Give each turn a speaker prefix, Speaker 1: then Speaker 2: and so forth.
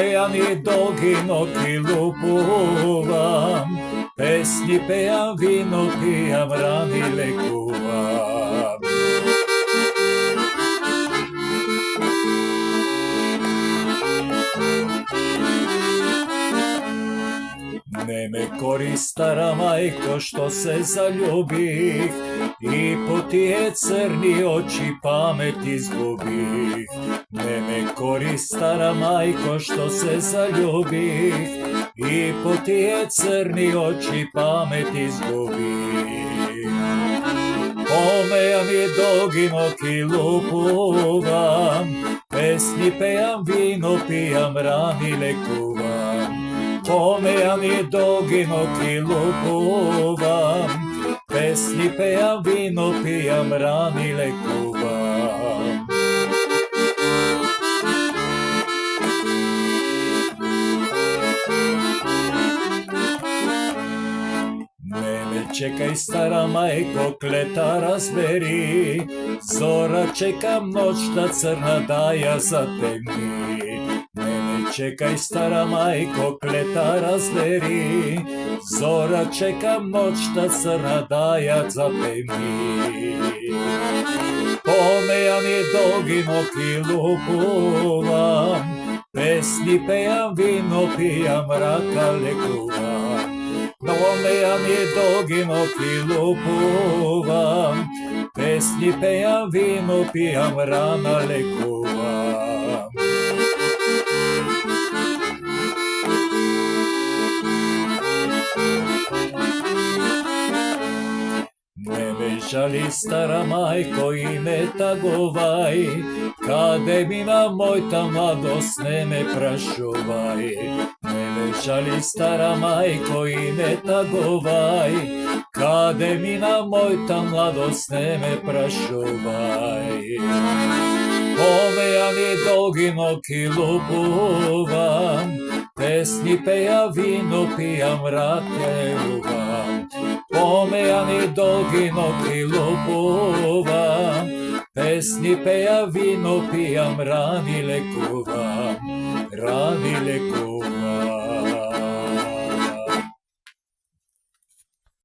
Speaker 1: Помејан и долги ноќи лупувам, песни пејам, вино пијам, рани лекувам. Не ме кори стара мајко што се заљубих и по тие црни очи памет изгубих. Не ме кори стара мајко што се заљубих и по тие црни очи памет изгубих. Помејам и долги ноќи лупувам, песни пејам, вино пијам, рани лекувам. Помејам и долги ноќи лупувам, песни пејам, вино пијам, рани лекувам. Не ме чекај стара мајко, клета разбери, зора чекам ноќта црна да ја затемни. Чекај стара мајко, клета разбери, зора чекам ноќта црна да ја затемни. Помејан и долги ноќи лупувам, песни пејам, вино пијам, рака лекувам. Помејан и долги ноќи лупувам, песни пејам, вино пијам, рана лекувам. Не ме жали стара мајко и не тагувај, каде мина мојта младост, не ме прашувај. Не ме жали стара мајко и не тагувај, каде мина мојта младост, не ме прашувај. Помејан и долги ноќи лупувам, песни пеја, вино пијам, раке лувам. Помејан и долги ноќи лупувам, песни пеја, вино пијам, рани лекувам, рани лекувам.